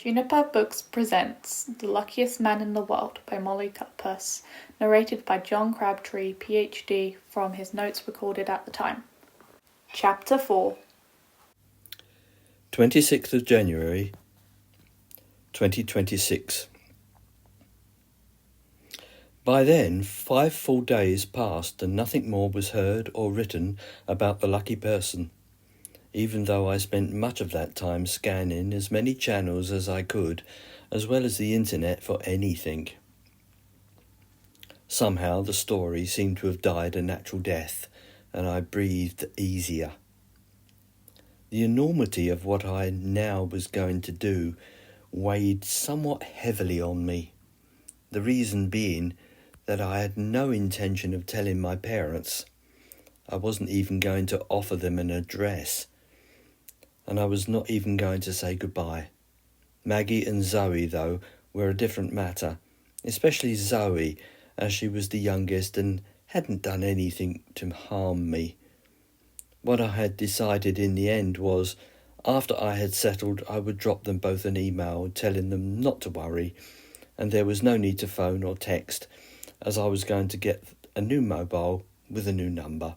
Juniper Books presents The Luckiest Man in the World by Molly Cutpurse, narrated by John Crabtree PhD from his notes recorded at the time. Chapter 4 26th of January 2026. By then, 5 full days passed and nothing more was heard or written about the lucky person, even though I spent much of that time scanning as many channels as I could, as well as the internet, for anything. Somehow the story seemed to have died a natural death, and I breathed easier. The enormity of what I now was going to do weighed somewhat heavily on me, the reason being that I had no intention of telling my parents. I wasn't even going to offer them an address, and I was not even going to say goodbye. Maggie and Zoe, though, were a different matter, especially Zoe, as she was the youngest and hadn't done anything to harm me. What I had decided in the end was, after I had settled, I would drop them both an email telling them not to worry, and there was no need to phone or text, as I was going to get a new mobile with a new number.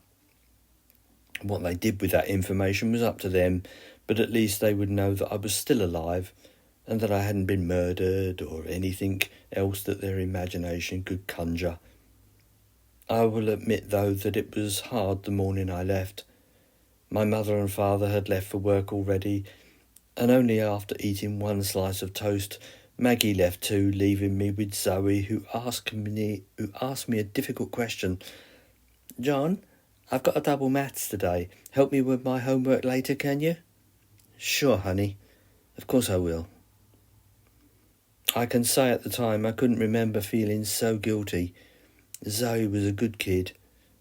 What they did with that information was up to them, but at least they would know that I was still alive and that I hadn't been murdered or anything else that their imagination could conjure. I will admit, though, that it was hard the morning I left. My mother and father had left for work already, and only after eating one slice of toast, Maggie left too, leaving me with Zoe, who asked me a difficult question. "John, I've got a double maths today. Help me with my homework later, can you?" "Sure, honey. Of course I will." I can say at the time I couldn't remember feeling so guilty. Zoe was a good kid,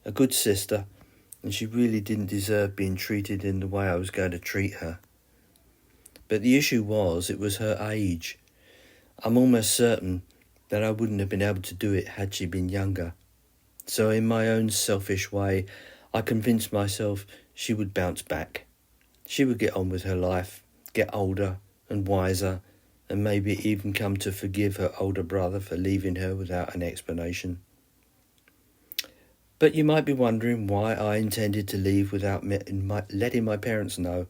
a good sister, and she really didn't deserve being treated in the way I was going to treat her. But the issue was, it was her age. I'm almost certain that I wouldn't have been able to do it had she been younger. So in my own selfish way, I convinced myself she would bounce back. She would get on with her life, get older and wiser, and maybe even come to forgive her older brother for leaving her without an explanation. But you might be wondering why I intended to leave without letting my parents know.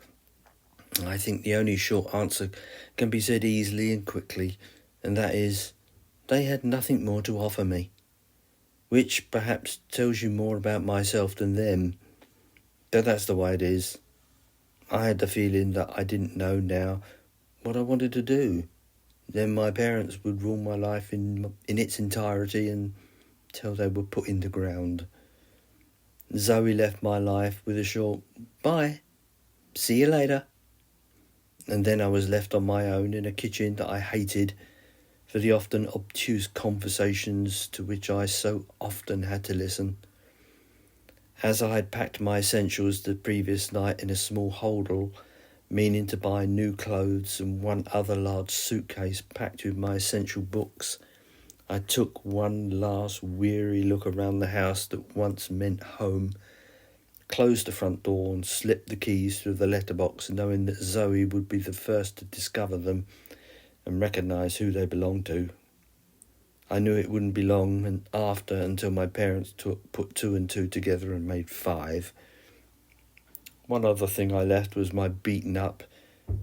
I think the only short answer can be said easily and quickly, and that is, they had nothing more to offer me, which perhaps tells you more about myself than them. But that's the way it is. I had the feeling that I didn't know now what I wanted to do. Then my parents would rule my life in its entirety until they were put in the ground. Zoe left my life with a short "bye, see you later," and then I was left on my own in a kitchen that I hated, for the often obtuse conversations to which I so often had to listen. As I had packed my essentials the previous night in a small holdall, meaning to buy new clothes and one other large suitcase packed with my essential books, I took one last weary look around the house that once meant home, closed the front door and slipped the keys through the letterbox, knowing that Zoe would be the first to discover them and recognise who they belonged to. I knew it wouldn't be long until my parents put 2 and 2 together and made 5. One other thing I left was my beaten up,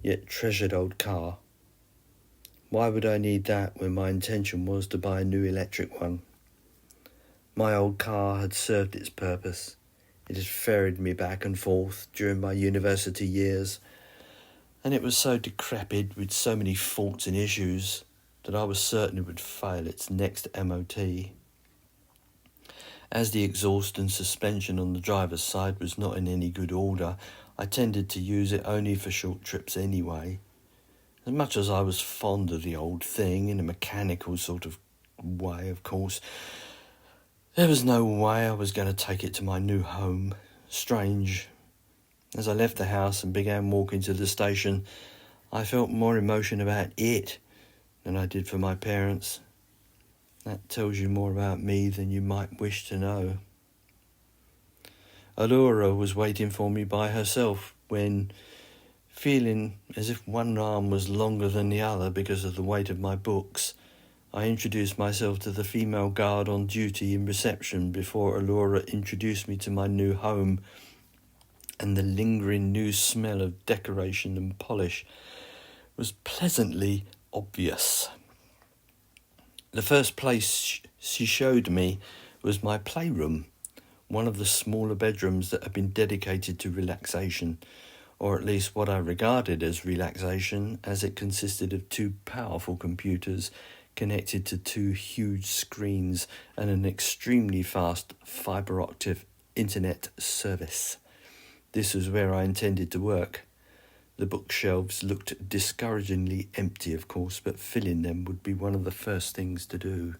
yet treasured old car. Why would I need that when my intention was to buy a new electric one? My old car had served its purpose. It had ferried me back and forth during my university years, and it was so decrepit with so many faults and issues that I was certain it would fail its next MOT. As the exhaust and suspension on the driver's side was not in any good order, I tended to use it only for short trips anyway. As much as I was fond of the old thing, in a mechanical sort of way, of course, there was no way I was going to take it to my new home. Strange. As I left the house and began walking to the station, I felt more emotion about it than I did for my parents. That tells you more about me than you might wish to know. Allura was waiting for me by herself when, Feeling as if one arm was longer than the other because of the weight of my books, I introduced myself to the female guard on duty in reception before Alora introduced me to my new home, and the lingering new smell of decoration and polish was pleasantly obvious. The first place she showed me was my playroom, one of the smaller bedrooms that had been dedicated to relaxation, or at least what I regarded as relaxation, as it consisted of 2 powerful computers connected to 2 huge screens and an extremely fast fibre-optic internet service. This was where I intended to work. The bookshelves looked discouragingly empty, of course, but filling them would be one of the first things to do.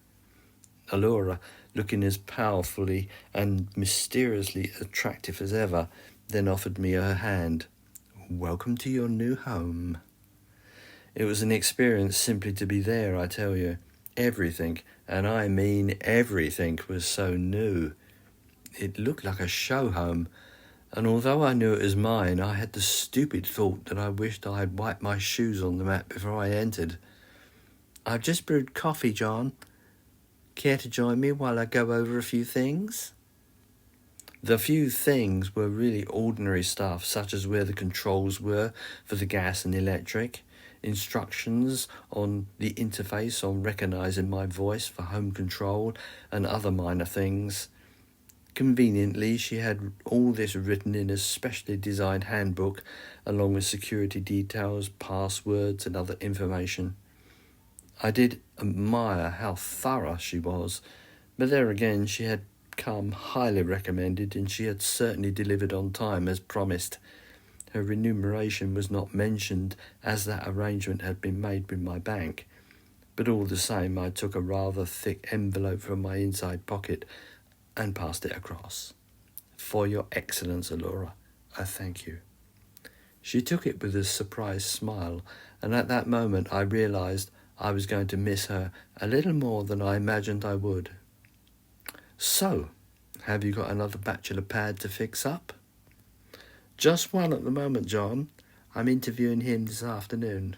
Alora, looking as powerfully and mysteriously attractive as ever, then offered me her hand. "Welcome to your new home." It was an experience simply to be there, I tell you. Everything, and I mean everything, was so new. It looked like a show home, and although I knew it was mine, I had the stupid thought that I wished I had wiped my shoes on the mat before I entered. "I've just brewed coffee, John. Care to join me while I go over a few things?" The few things were really ordinary stuff, such as where the controls were for the gas and electric, instructions on the interface on recognising my voice for home control, and other minor things. Conveniently, she had all this written in a specially designed handbook, along with security details, passwords, and other information. I did admire how thorough she was, but there again she had come highly recommended, and she had certainly delivered on time as promised. Her remuneration was not mentioned, as that arrangement had been made with my bank, but all the same I took a rather thick envelope from my inside pocket and passed it across. "For your excellence, Alora, I thank you." She took it with a surprised smile, and at that moment I realised I was going to miss her a little more than I imagined I would. "So, have you got another bachelor pad to fix up?" "Just one at the moment, John. I'm interviewing him this afternoon."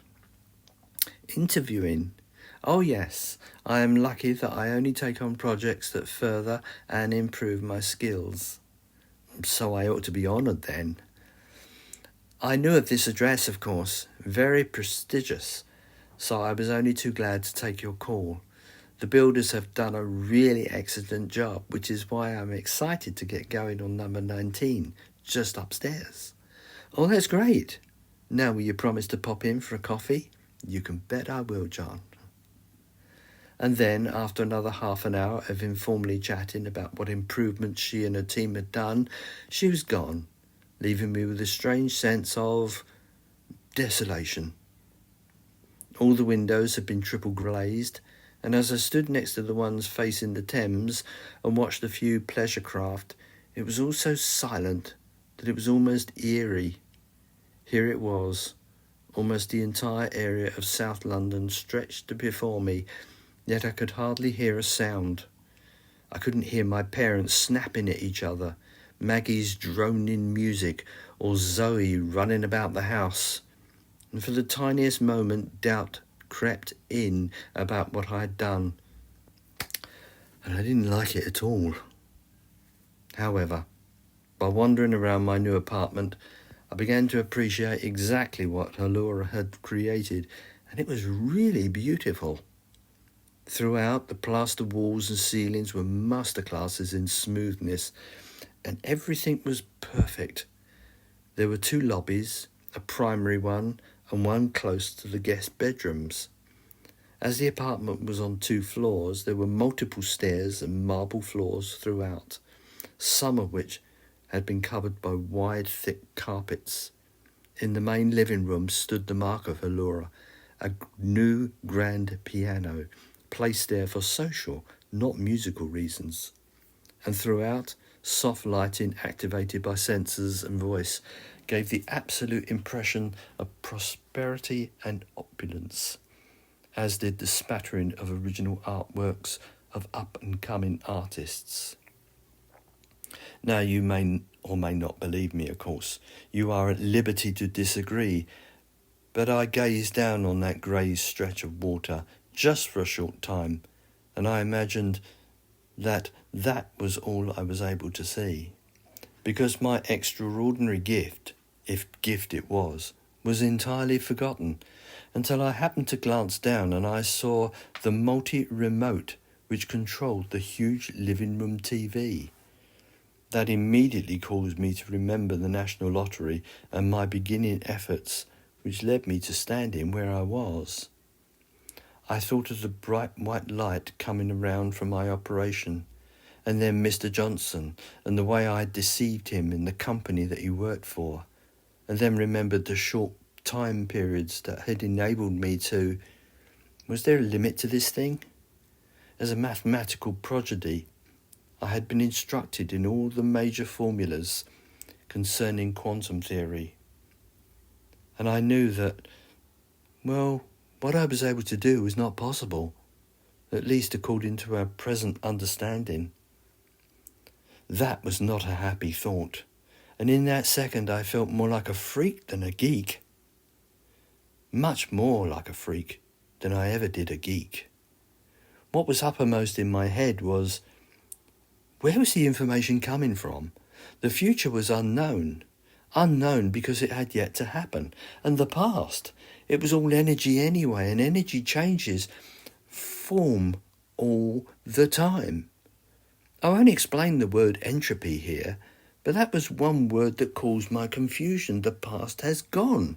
"Interviewing? Oh yes, I am lucky that I only take on projects that further and improve my skills." "So I ought to be honoured then." "I knew of this address, of course. Very prestigious. So I was only too glad to take your call. The builders have done a really excellent job, which is why I'm excited to get going on number 19, just upstairs." "Oh, that's great. Now will you promise to pop in for a coffee?" "You can bet I will, John." And then, after another half an hour of informally chatting about what improvements she and her team had done, she was gone, leaving me with a strange sense of desolation. All the windows had been triple glazed, and as I stood next to the ones facing the Thames and watched a few pleasure craft, it was all so silent that it was almost eerie. Here it was, almost the entire area of South London stretched before me, yet I could hardly hear a sound. I couldn't hear my parents snapping at each other, Maggie's droning music, or Zoe running about the house. And for the tiniest moment, doubt crept in about what I had done, and I didn't like it at all. However, by wandering around my new apartment, I began to appreciate exactly what Alora had created, and it was really beautiful. Throughout, the plaster walls and ceilings were masterclasses in smoothness, and everything was perfect. There were 2 lobbies, a primary one, and one close to the guest bedrooms. As the apartment was on 2 floors, there were multiple stairs and marble floors throughout, some of which had been covered by wide, thick carpets. In the main living room stood the mark of Alora, a new grand piano, placed there for social, not musical reasons. And throughout, soft lighting activated by sensors and voice gave the absolute impression of prosperity and opulence, as did the spattering of original artworks of up-and-coming artists. Now you may or may not believe me, of course. You are at liberty to disagree. But I gazed down on that grey stretch of water just for a short time, and I imagined that was all I was able to see. Because my extraordinary gift, if gift it was entirely forgotten, until I happened to glance down and I saw the multi-remote which controlled the huge living room TV. That immediately caused me to remember the National Lottery and my beginning efforts, which led me to standing where I was. I thought of the bright white light coming around from my operation, and then Mr. Johnson and the way I had deceived him in the company that he worked for, and then remembered the short time periods that had enabled me to... Was there a limit to this thing? As a mathematical prodigy, I had been instructed in all the major formulas concerning quantum theory. And I knew that, well, what I was able to do was not possible, at least according to our present understanding. That was not a happy thought, and in that second I felt more like a freak than a geek. Much more like a freak than I ever did a geek. What was uppermost in my head was, where was the information coming from? The future was unknown because it had yet to happen. And the past, it was all energy anyway, and energy changes form all the time. I won't explain the word entropy here, but that was one word that caused my confusion. The past has gone.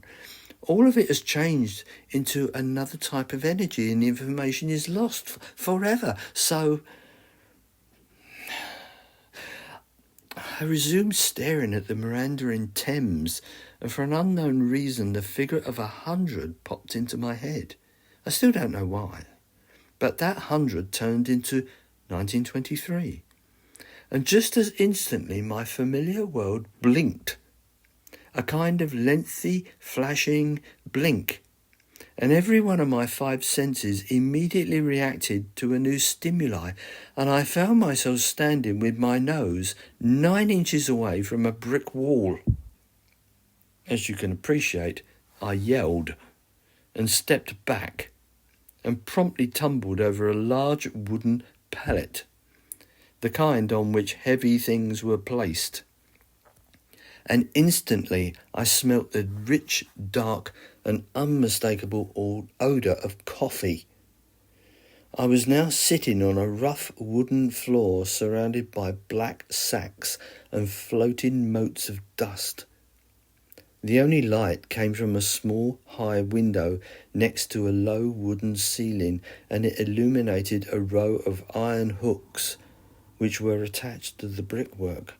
All of it has changed into another type of energy, and the information is lost forever. So I resumed staring at the Miranda in Thames, and for an unknown reason the figure of 100 popped into my head. I still don't know why, but that 100 turned into 1923. And just as instantly my familiar world blinked, a kind of lengthy, flashing blink, and every one of my 5 senses immediately reacted to a new stimuli, and I found myself standing with my nose 9 inches away from a brick wall. As you can appreciate, I yelled and stepped back and promptly tumbled over a large wooden pallet, the kind on which heavy things were placed. And instantly I smelt the rich, dark and unmistakable odour of coffee. I was now sitting on a rough wooden floor surrounded by black sacks and floating motes of dust. The only light came from a small, high window next to a low wooden ceiling, and it illuminated a row of iron hooks which were attached to the brickwork.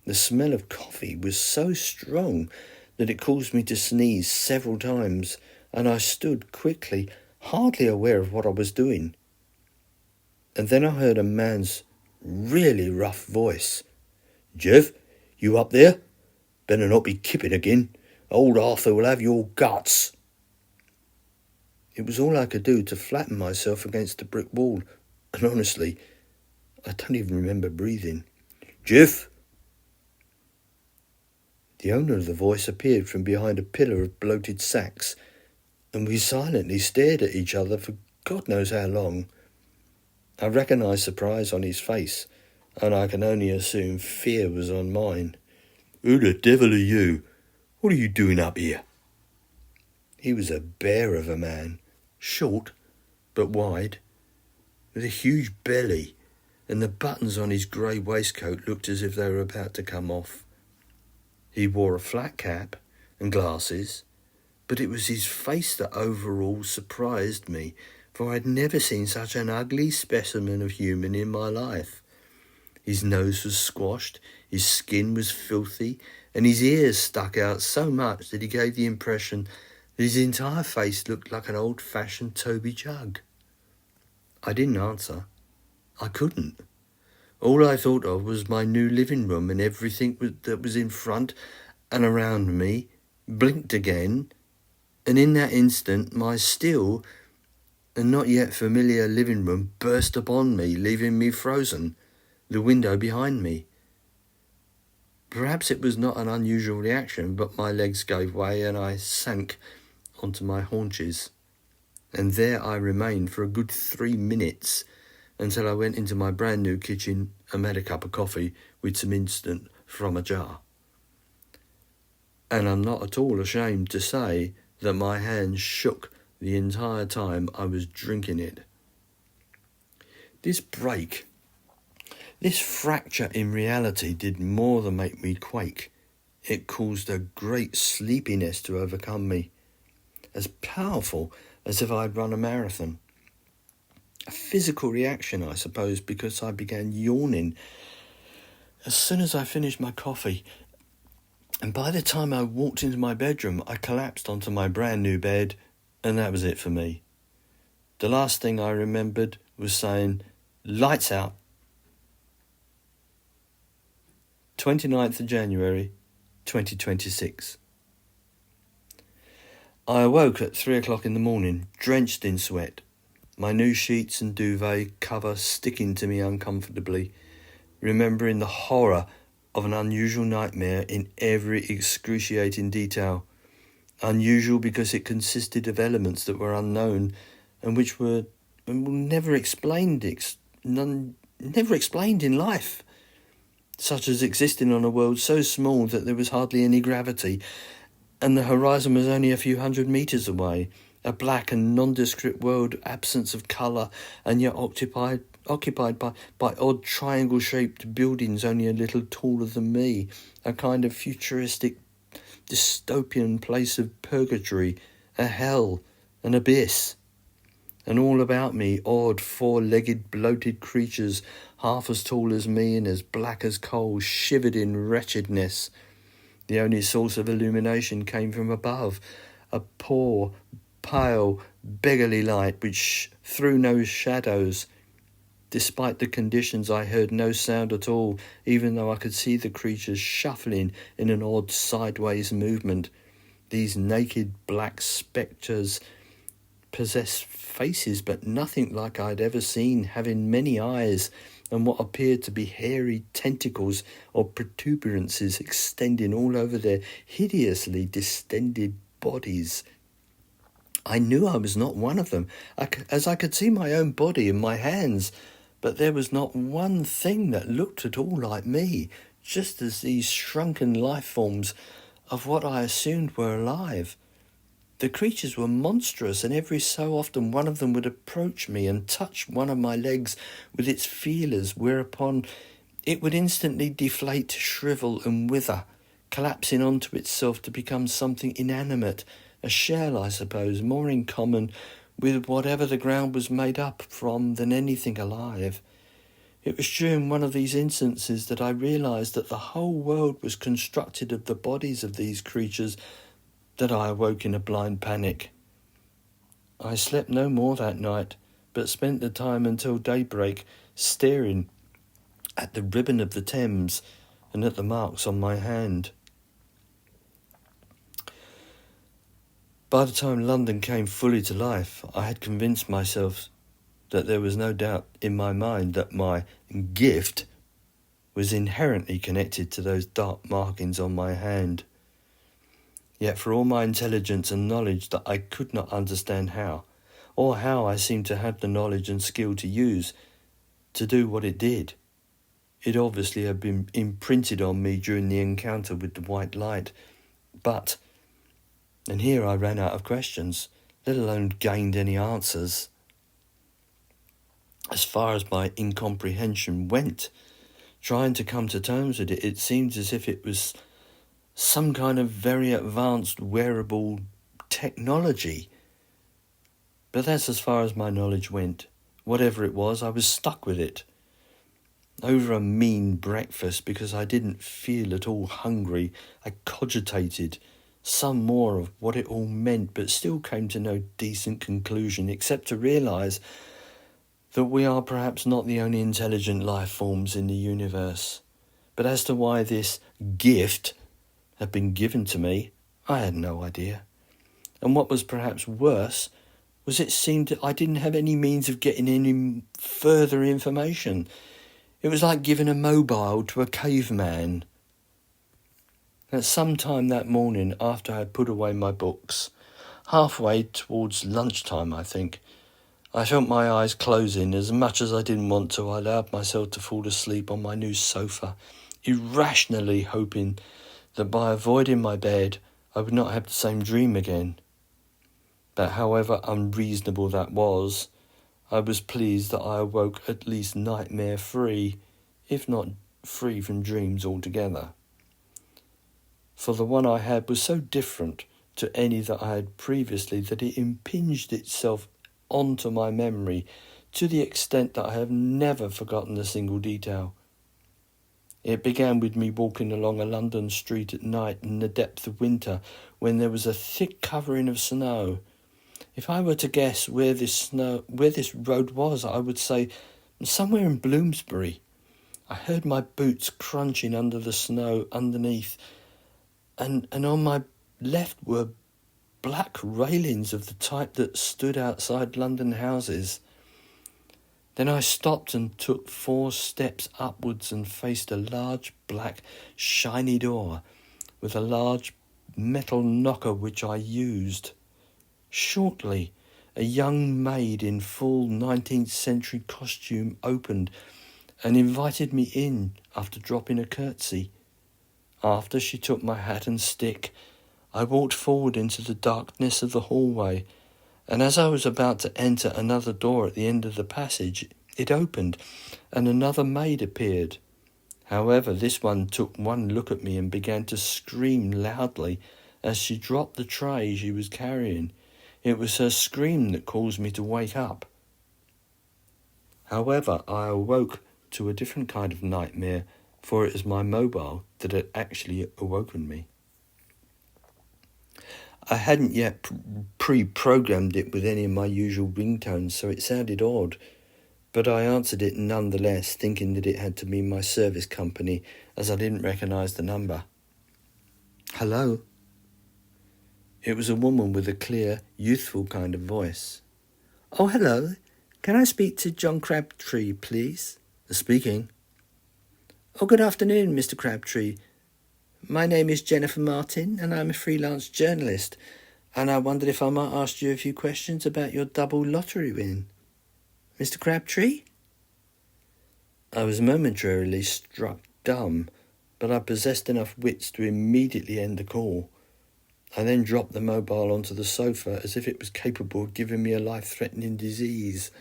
The smell of coffee was so strong that it caused me to sneeze several times, and I stood quickly, hardly aware of what I was doing. And then I heard a man's really rough voice. "Jeff, you up there? Better not be kipping again. Old Arthur will have your guts." It was all I could do to flatten myself against the brick wall, and honestly, I don't even remember breathing. "Jeff?" The owner of the voice appeared from behind a pillar of bloated sacks, and we silently stared at each other for God knows how long. I recognised surprise on his face, and I can only assume fear was on mine. "Who the devil are you? What are you doing up here?" He was a bear of a man, short but wide, with a huge belly, and the buttons on his grey waistcoat looked as if they were about to come off. He wore a flat cap and glasses, but it was his face that overall surprised me, for I had never seen such an ugly specimen of human in my life. His nose was squashed, his skin was filthy, and his ears stuck out so much that he gave the impression that his entire face looked like an old-fashioned Toby jug. I didn't answer. I couldn't. All I thought of was my new living room, and everything that was in front and around me blinked again, and in that instant my still and not yet familiar living room burst upon me, leaving me frozen, the window behind me. Perhaps it was not an unusual reaction, but my legs gave way and I sank onto my haunches. And there I remained for a good 3 minutes until I went into my brand new kitchen and made a cup of coffee with some instant from a jar. And I'm not at all ashamed to say that my hands shook the entire time I was drinking it. This break, this fracture in reality did more than make me quake. It caused a great sleepiness to overcome me, as powerful as if I'd run a marathon. A physical reaction, I suppose, because I began yawning as soon as I finished my coffee. And by the time I walked into my bedroom, I collapsed onto my brand new bed, and that was it for me. The last thing I remembered was saying, "Lights out." 29th of January, 2026. I awoke at 3 o'clock in the morning, drenched in sweat, my new sheets and duvet cover sticking to me uncomfortably, remembering the horror of an unusual nightmare in every excruciating detail. Unusual because it consisted of elements that were unknown and which were never explained in life, such as existing on a world so small that there was hardly any gravity, and the horizon was only a few hundred metres away, a black and nondescript world, absence of colour, and yet occupied by odd triangle-shaped buildings only a little taller than me, a kind of futuristic dystopian place of purgatory, a hell, an abyss. And all about me, odd, four-legged, bloated creatures, half as tall as me and as black as coal, shivered in wretchedness. The only source of illumination came from above, a poor, pale, beggarly light which threw no shadows. Despite the conditions, I heard no sound at all, even though I could see the creatures shuffling in an odd sideways movement. These naked black spectres possessed faces, but nothing like I'd ever seen, having many eyes and what appeared to be hairy tentacles or protuberances extending all over their hideously distended bodies. I knew I was not one of them, as I could see my own body and my hands, but there was not one thing that looked at all like me, just as these shrunken life forms of what I assumed were alive. The creatures were monstrous, and every so often one of them would approach me and touch one of my legs with its feelers, whereupon it would instantly deflate, shrivel and wither, collapsing onto itself to become something inanimate, a shell, I suppose, more in common with whatever the ground was made up from than anything alive. It was during one of these instances that I realised that the whole world was constructed of the bodies of these creatures that I awoke in a blind panic. I slept no more that night, but spent the time until daybreak staring at the ribbon of the Thames and at the marks on my hand. By the time London came fully to life, I had convinced myself that there was no doubt in my mind that my gift was inherently connected to those dark markings on my hand. Yet for all my intelligence and knowledge that I could not understand how, or how I seemed to have the knowledge and skill to use to do what it did, it obviously had been imprinted on me during the encounter with the white light. But, and here I ran out of questions, let alone gained any answers. As far as my incomprehension went, trying to come to terms with it, it seemed as if it was some kind of very advanced wearable technology. But that's as far as my knowledge went. Whatever it was, I was stuck with it. Over a mean breakfast, because I didn't feel at all hungry, I cogitated some more of what it all meant, but still came to no decent conclusion, except to realise that we are perhaps not the only intelligent life forms in the universe. But as to why this gift had been given to me, I had no idea. And what was perhaps worse was it seemed that I didn't have any means of getting any further information. It was like giving a mobile to a caveman. At some time that morning, after I had put away my books, halfway towards lunchtime I think, I felt my eyes closing. As much as I didn't want to, I allowed myself to fall asleep on my new sofa, irrationally hoping that by avoiding my bed I would not have the same dream again. But however unreasonable that was, I was pleased that I awoke at least nightmare-free, if not free from dreams altogether. For the one I had was so different to any that I had previously that it impinged itself onto my memory to the extent that I have never forgotten a single detail. It began with me walking along a London street at night in the depth of winter when there was a thick covering of snow. If I were to guess where this road was, I would say somewhere in Bloomsbury. I heard my boots crunching under the snow underneath, and on my left were black railings of the type that stood outside London houses. Then I stopped and took 4 steps upwards and faced a large black shiny door with a large metal knocker which I used. Shortly, a young maid in full 19th century costume opened and invited me in after dropping a curtsy. After she took my hat and stick, I walked forward into the darkness of the hallway, and as I was about to enter another door at the end of the passage, it opened, and another maid appeared. However, this one took one look at me and began to scream loudly as she dropped the tray she was carrying. It was her scream that caused me to wake up. However, I awoke to a different kind of nightmare, for it was my mobile that had actually awoken me. I hadn't yet pre-programmed it with any of my usual ringtones, so it sounded odd, but I answered it nonetheless, thinking that it had to be my service company, as I didn't recognise the number. Hello? It was a woman with a clear, youthful kind of voice. Oh, hello. Can I speak to John Crabtree, please? Speaking. Oh, good afternoon, Mr. Crabtree. My name is Jennifer Martin, and I'm a freelance journalist, and I wondered if I might ask you a few questions about your double lottery win. Mr. Crabtree? I was momentarily struck dumb, but I possessed enough wits to immediately end the call. I then dropped the mobile onto the sofa as if it was capable of giving me a life-threatening disease,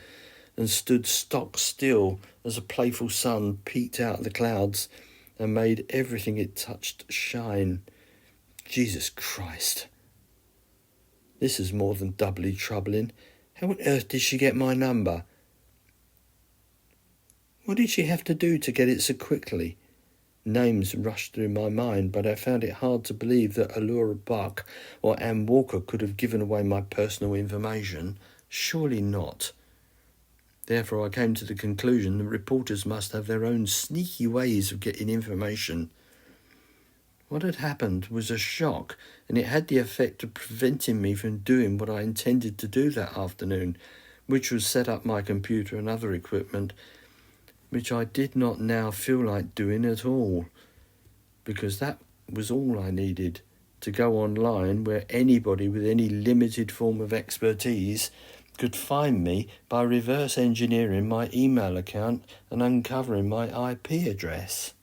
and stood stock still as a playful sun peeked out of the clouds and made everything it touched shine. Jesus Christ. This is more than doubly troubling. How on earth did she get my number? What did she have to do to get it so quickly? Names rushed through my mind, but I found it hard to believe that Allura Buck or Anne Walker could have given away my personal information. Surely not. Therefore, I came to the conclusion that reporters must have their own sneaky ways of getting information. What had happened was a shock, and it had the effect of preventing me from doing what I intended to do that afternoon, which was set up my computer and other equipment, which I did not now feel like doing at all, because that was all I needed, to go online where anybody with any limited form of expertise could find me by reverse engineering my email account and uncovering my IP address.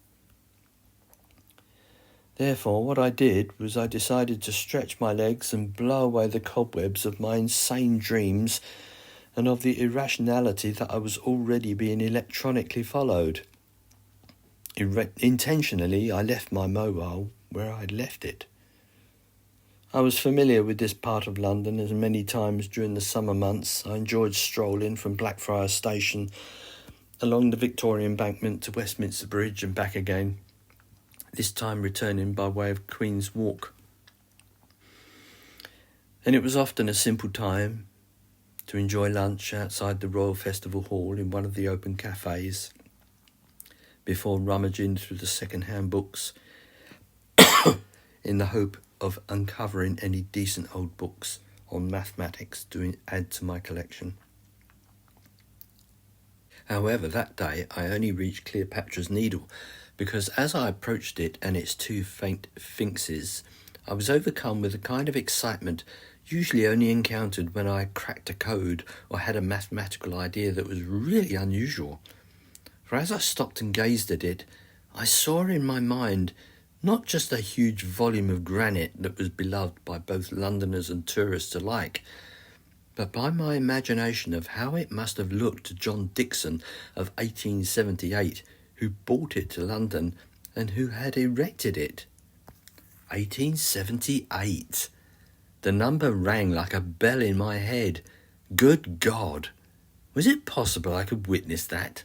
Therefore, what I did was I decided to stretch my legs and blow away the cobwebs of my insane dreams and of the irrationality that I was already being electronically followed. Intentionally, I left my mobile where I had left it. I was familiar with this part of London, as many times during the summer months I enjoyed strolling from Blackfriars Station along the Victoria Embankment to Westminster Bridge and back again, this time returning by way of Queen's Walk. And it was often a simple time to enjoy lunch outside the Royal Festival Hall in one of the open cafes, before rummaging through the second-hand books in the hope of uncovering any decent old books on mathematics to add to my collection. However, that day I only reached Cleopatra's Needle because as I approached it and its two faint sphinxes, I was overcome with a kind of excitement usually only encountered when I cracked a code or had a mathematical idea that was really unusual. For as I stopped and gazed at it, I saw in my mind not just a huge volume of granite that was beloved by both Londoners and tourists alike, but by my imagination of how it must have looked to John Dixon of 1878, who brought it to London and who had erected it. 1878. The number rang like a bell in my head. Good God! Was it possible I could witness that?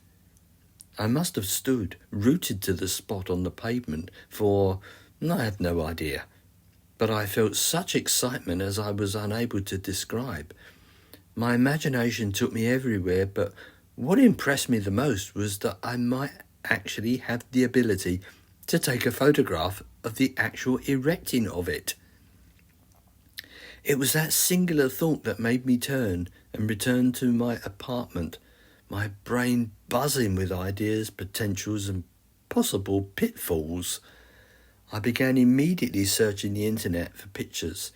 I must have stood rooted to the spot on the pavement for, I have no idea. But I felt such excitement as I was unable to describe. My imagination took me everywhere, but what impressed me the most was that I might actually have the ability to take a photograph of the actual erecting of it. It was that singular thought that made me turn and return to my apartment, my brain buzzing with ideas, potentials and possible pitfalls. I began immediately searching the internet for pictures,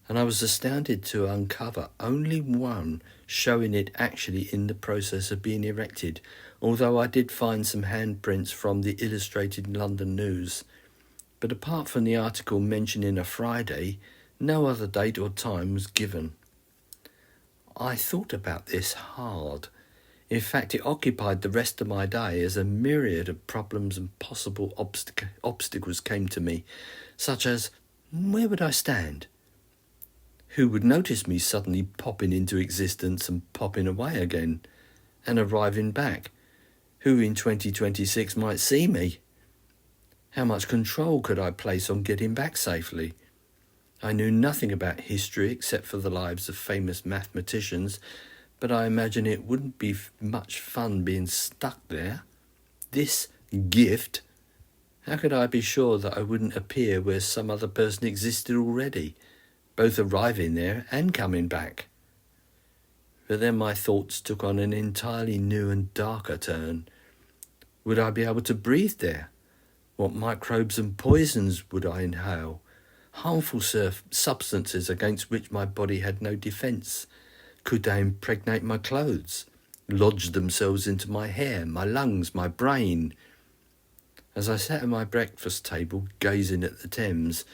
and I was astounded to uncover only one showing it actually in the process of being erected, although I did find some handprints from the Illustrated London News. But apart from the article mentioning a Friday, no other date or time was given. I thought about this hard. In fact, it occupied the rest of my day as a myriad of problems and possible obstacles came to me, such as, where would I stand? Who would notice me suddenly popping into existence and popping away again, and arriving back? Who in 2026 might see me? How much control could I place on getting back safely? I knew nothing about history except for the lives of famous mathematicians, but I imagine it wouldn't be much fun being stuck there. This gift, how could I be sure that I wouldn't appear where some other person existed already, both arriving there and coming back? But then my thoughts took on an entirely new and darker turn. Would I be able to breathe there? What microbes and poisons would I inhale? Harmful substances against which my body had no defence. Could they impregnate my clothes, lodge themselves into my hair, my lungs, my brain? As I sat at my breakfast table, gazing at the Thames,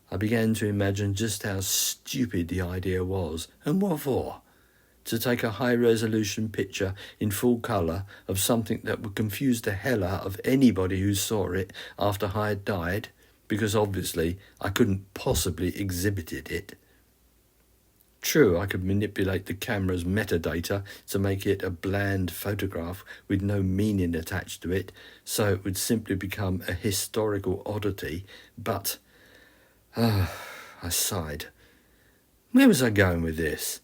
I began to imagine just how stupid the idea was, and what for. To take a high-resolution picture in full colour of something that would confuse the hell out of anybody who saw it after I had died, because obviously I couldn't possibly exhibit it. True, I could manipulate the camera's metadata to make it a bland photograph with no meaning attached to it, so it would simply become a historical oddity, but... I sighed. Where was I going with this?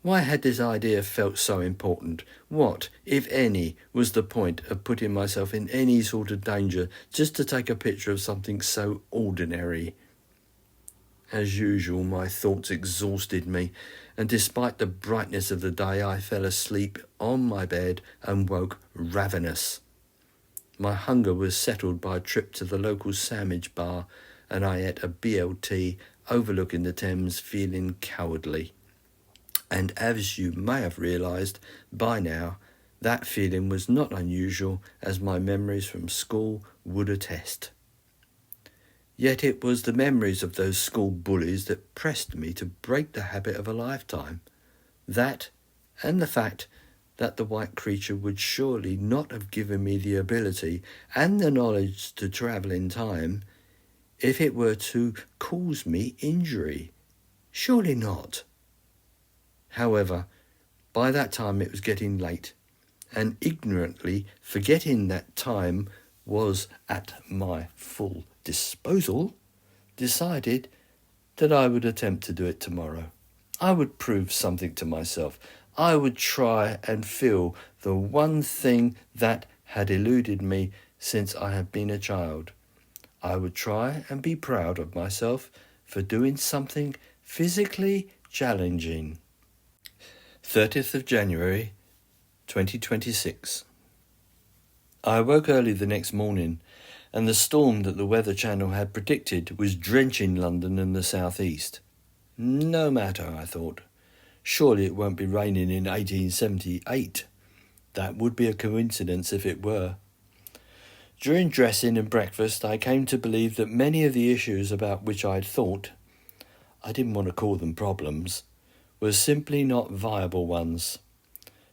Why had this idea felt so important? What, if any, was the point of putting myself in any sort of danger just to take a picture of something so ordinary? As usual, my thoughts exhausted me, and despite the brightness of the day, I fell asleep on my bed and woke ravenous. My hunger was settled by a trip to the local sandwich bar, and I ate a BLT overlooking the Thames, feeling cowardly. And as you may have realised by now, that feeling was not unusual, as my memories from school would attest. Yet it was the memories of those school bullies that pressed me to break the habit of a lifetime. That, and the fact that the white creature would surely not have given me the ability and the knowledge to travel in time if it were to cause me injury. Surely not. However, by that time it was getting late, and ignorantly forgetting that time was at my full disposal, decided that I would attempt to do it tomorrow. I would prove something to myself. I would try and feel the one thing that had eluded me since I had been a child. I would try and be proud of myself for doing something physically challenging. 30th of January, 2026. I awoke early the next morning, and the storm that the Weather Channel had predicted was drenching London and the southeast. No matter, I thought. Surely it won't be raining in 1878. That would be a coincidence if it were. During dressing and breakfast, I came to believe that many of the issues about which I had thought, I didn't want to call them problems, were simply not viable ones.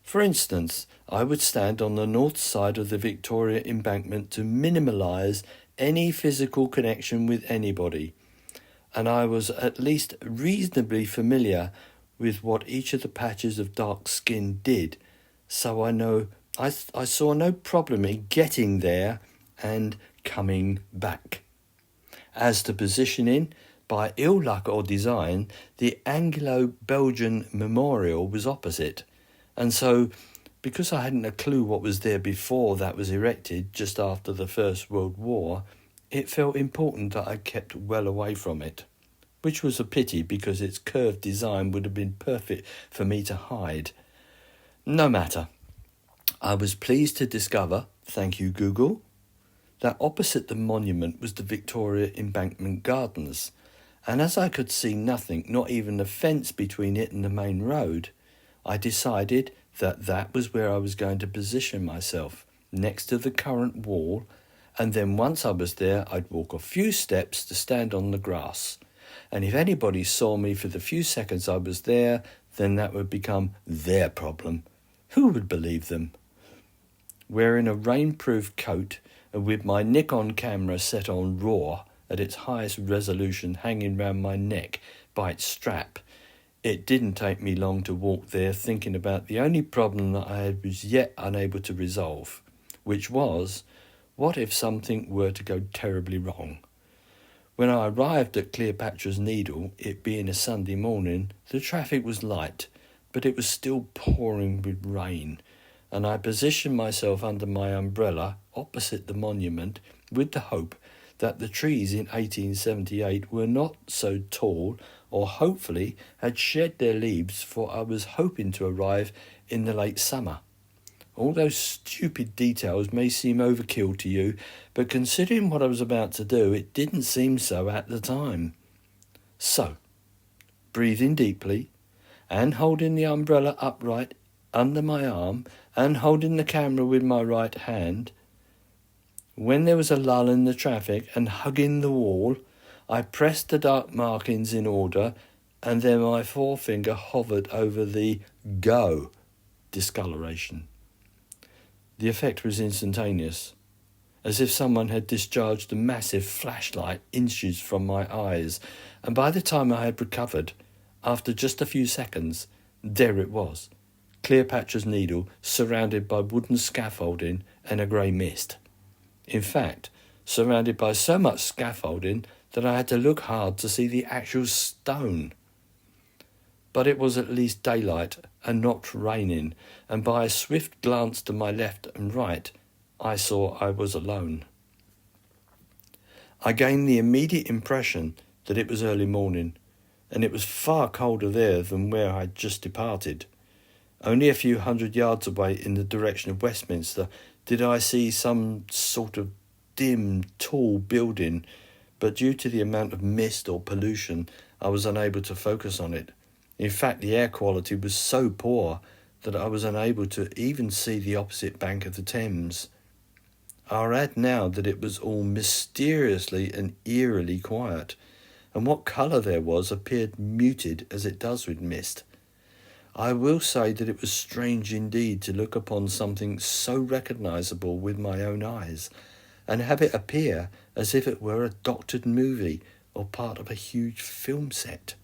For instance, I would stand on the north side of the Victoria Embankment to minimalise any physical connection with anybody, and I was at least reasonably familiar with what each of the patches of dark skin did, so I saw no problem in getting there and coming back. As to positioning, by ill luck or design, the Anglo-Belgian memorial was opposite, and so, because I hadn't a clue what was there before that was erected just after the First World War, it felt important that I kept well away from it, which was a pity because its curved design would have been perfect for me to hide. No matter. I was pleased to discover, thank you Google, that opposite the monument was the Victoria Embankment Gardens, and as I could see nothing, not even a fence between it and the main road, I decided that that was where I was going to position myself, next to the current wall, and then once I was there, I'd walk a few steps to stand on the grass. And if anybody saw me for the few seconds I was there, then that would become their problem. Who would believe them? Wearing a rainproof coat and with my Nikon camera set on RAW at its highest resolution hanging round my neck by its strap, it didn't take me long to walk there thinking about the only problem that I was yet unable to resolve, which was, what if something were to go terribly wrong? When I arrived at Cleopatra's Needle, it being a Sunday morning, the traffic was light, but it was still pouring with rain, and I positioned myself under my umbrella opposite the monument with the hope that the trees in 1878 were not so tall or hopefully had shed their leaves, for I was hoping to arrive in the late summer. All those stupid details may seem overkill to you, but considering what I was about to do, it didn't seem so at the time. So, breathing deeply and holding the umbrella upright under my arm and holding the camera with my right hand, when there was a lull in the traffic and hugging the wall, I pressed the dark markings in order, and then my forefinger hovered over the Go discoloration. The effect was instantaneous, as if someone had discharged a massive flashlight inches from my eyes, and by the time I had recovered, after just a few seconds, there it was, Cleopatra's Needle surrounded by wooden scaffolding and a grey mist. In fact, surrounded by so much scaffolding that I had to look hard to see the actual stone. But it was at least daylight and not raining, and by a swift glance to my left and right, I saw I was alone. I gained the immediate impression that it was early morning, and it was far colder there than where I had just departed. Only a few hundred yards away in the direction of Westminster did I see some sort of dim, tall building, but due to the amount of mist or pollution, I was unable to focus on it. In fact, the air quality was so poor that I was unable to even see the opposite bank of the Thames. I'll add now that it was all mysteriously and eerily quiet, and what colour there was appeared muted as it does with mist. I will say that it was strange indeed to look upon something so recognisable with my own eyes, and have it appear as if it were a doctored movie or part of a huge film set.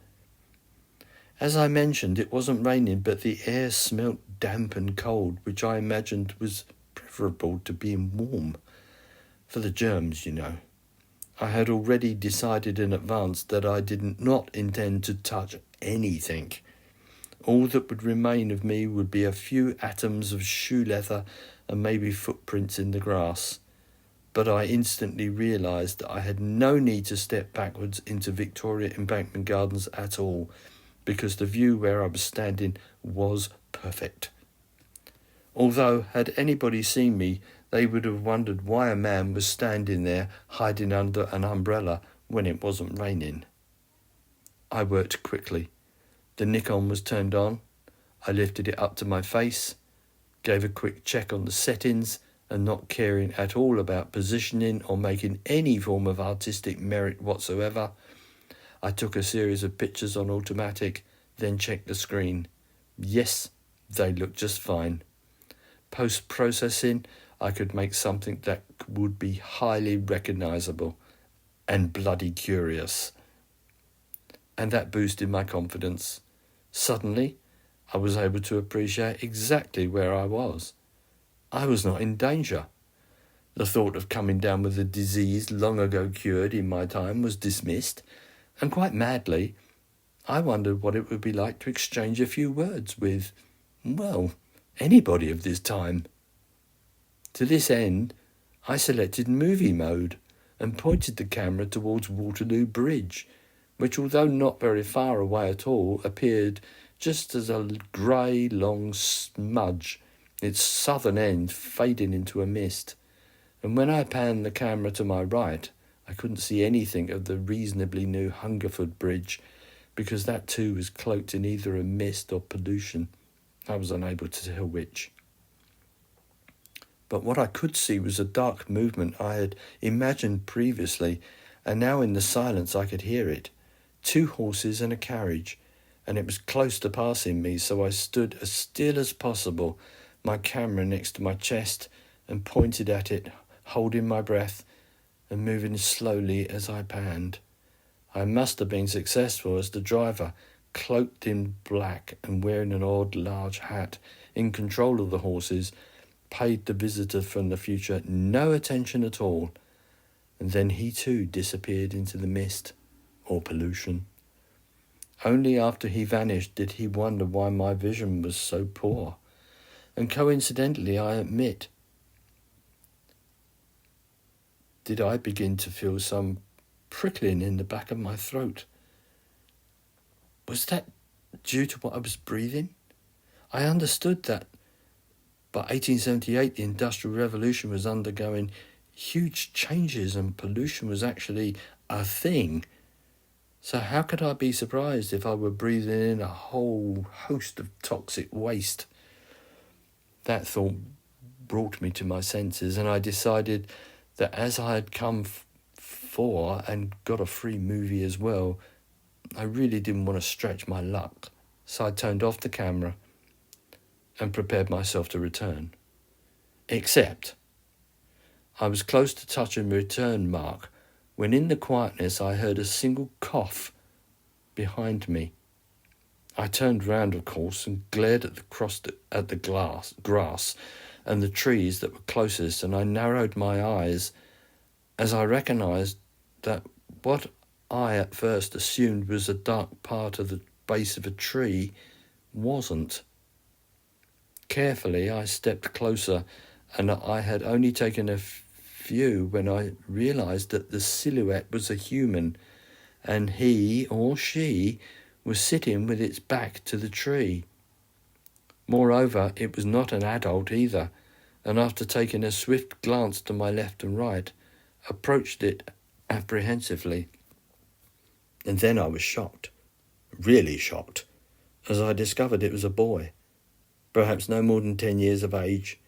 As I mentioned, it wasn't raining, but the air smelt damp and cold, which I imagined was preferable to being warm. For the germs, you know. I had already decided in advance that I did not intend to touch anything. All that would remain of me would be a few atoms of shoe leather and maybe footprints in the grass. But I instantly realised that I had no need to step backwards into Victoria Embankment Gardens at all, because the view where I was standing was perfect. Although, had anybody seen me, they would have wondered why a man was standing there hiding under an umbrella when it wasn't raining. I worked quickly. The Nikon was turned on. I lifted it up to my face, gave a quick check on the settings, and not caring at all about positioning or making any form of artistic merit whatsoever, I took a series of pictures on automatic, then checked the screen. Yes, they looked just fine. Post-processing, I could make something that would be highly recognisable and bloody curious. And that boosted my confidence. Suddenly, I was able to appreciate exactly where I was. I was not in danger. The thought of coming down with a disease long ago cured in my time was dismissed, and quite madly, I wondered what it would be like to exchange a few words with, well, anybody of this time. To this end, I selected movie mode and pointed the camera towards Waterloo Bridge, which, although not very far away at all, appeared just as a grey, long smudge, its southern end fading into a mist. And when I panned the camera to my right, I couldn't see anything of the reasonably new Hungerford Bridge, because that too was cloaked in either a mist or pollution. I was unable to tell which. But what I could see was a dark movement I had imagined previously, and now in the silence I could hear it. 2 horses and a carriage, and it was close to passing me, so I stood as still as possible, my camera next to my chest, and pointed at it, holding my breath and moving slowly as I panned. I must have been successful, as the driver, cloaked in black and wearing an odd large hat, in control of the horses, paid the visitor from the future no attention at all, and then he too disappeared into the mist or pollution. Only after he vanished did he wonder why my vision was so poor, and coincidentally, I admit, did I begin to feel some prickling in the back of my throat. Was that due to what I was breathing? I understood that by 1878 the Industrial Revolution was undergoing huge changes and pollution was actually a thing. So how could I be surprised if I were breathing in a whole host of toxic waste? That thought brought me to my senses, and I decided that as I had come for and got a free movie as well, I really didn't want to stretch my luck. So I turned off the camera and prepared myself to return. Except I was close to touching the return mark when in the quietness I heard a single cough behind me. I turned round, of course, and glared at the grass and the trees that were closest, and I narrowed my eyes as I recognised that what I at first assumed was a dark part of the base of a tree wasn't. Carefully I stepped closer, and I had only taken a few when I realised that the silhouette was a human, and he or she was sitting with its back to the tree. Moreover, it was not an adult either, and after taking a swift glance to my left and right, approached it apprehensively. And then I was shocked, really shocked, as I discovered it was a boy, perhaps no more than 10 years of age,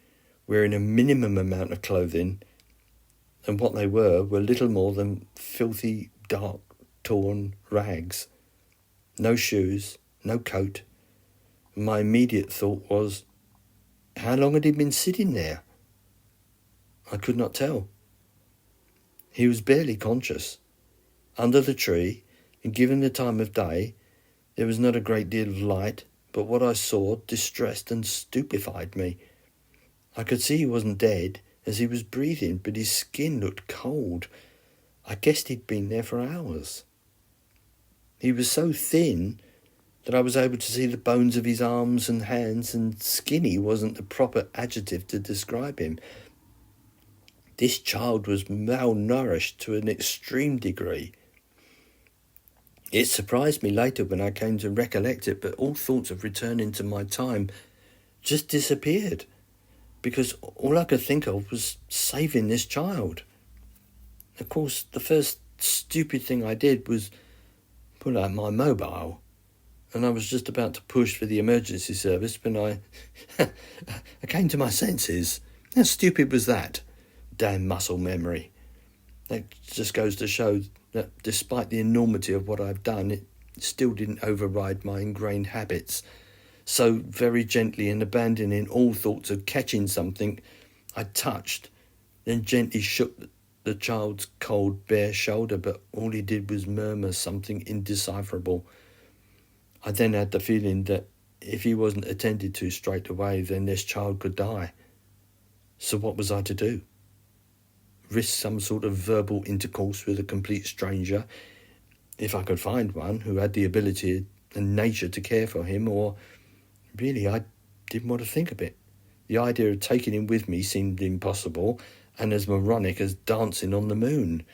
wearing a minimum amount of clothing, and what they were little more than filthy, dark, torn rags. No shoes, no coat. My immediate thought was, how long had he been sitting there? I could not tell. He was barely conscious. Under the tree, and given the time of day, there was not a great deal of light, but what I saw distressed and stupefied me. I could see he wasn't dead, as he was breathing, but his skin looked cold. I guessed he'd been there for hours. He was so thin that I was able to see the bones of his arms and hands, and skinny wasn't the proper adjective to describe him. This child was malnourished to an extreme degree. It surprised me later when I came to recollect it, but all thoughts of returning to my time just disappeared, because all I could think of was saving this child. Of course, the first stupid thing I did was pull out my mobile, and I was just about to push for the emergency service when I came to my senses. How stupid was that? Damn muscle memory. That just goes to show that despite the enormity of what I've done, it still didn't override my ingrained habits. So very gently, and abandoning all thoughts of catching something, I touched, then gently shook the child's cold, bare shoulder, but all he did was murmur something indecipherable. I then had the feeling that if he wasn't attended to straight away, then this child could die. So what was I to do? Risk some sort of verbal intercourse with a complete stranger, if I could find one who had the ability and nature to care for him, or really I didn't want to think of it. The idea of taking him with me seemed impossible, and as moronic as dancing on the moon.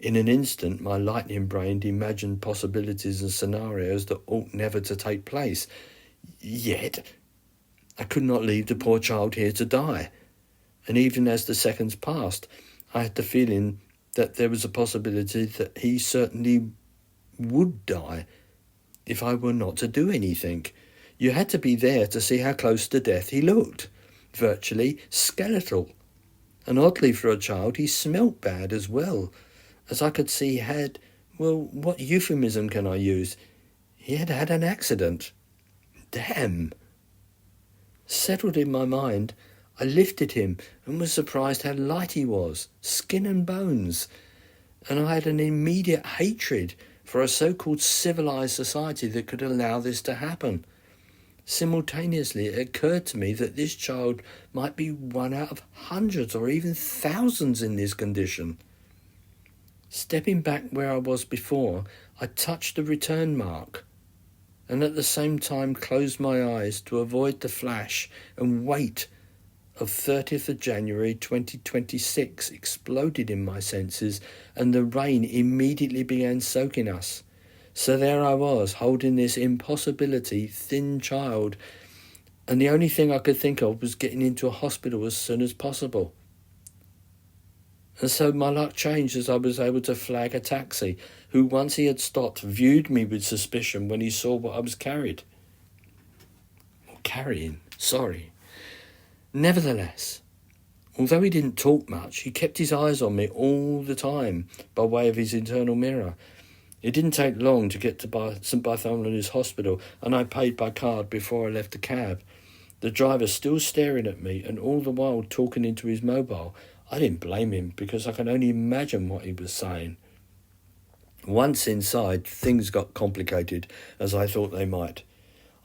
In an instant, my lightning brain imagined possibilities and scenarios that ought never to take place. Yet, I could not leave the poor child here to die. And even as the seconds passed, I had the feeling that there was a possibility that he certainly would die if I were not to do anything. You had to be there to see how close to death he looked. Virtually skeletal. And oddly for a child, he smelt bad as well. As I could see, what euphemism can I use? He had had an accident. Damn. Settled in my mind, I lifted him and was surprised how light he was, skin and bones. And I had an immediate hatred for a so-called civilized society that could allow this to happen. Simultaneously, it occurred to me that this child might be one out of hundreds or even thousands in this condition. Stepping back where I was before, I touched the return mark, and at the same time closed my eyes to avoid the flash and weight of 30th of January 2026 exploded in my senses, and the rain immediately began soaking us. So there I was, holding this impossibility, thin child, and the only thing I could think of was getting into a hospital as soon as possible. And so my luck changed as I was able to flag a taxi, who, once he had stopped, viewed me with suspicion when he saw what I was carrying. Nevertheless, although he didn't talk much, he kept his eyes on me all the time by way of his internal mirror. It didn't take long to get to St Bartholomew's Hospital, and I paid by card before I left the cab. The driver still staring at me, and all the while talking into his mobile. I didn't blame him, because I can only imagine what he was saying. Once inside, things got complicated, as I thought they might.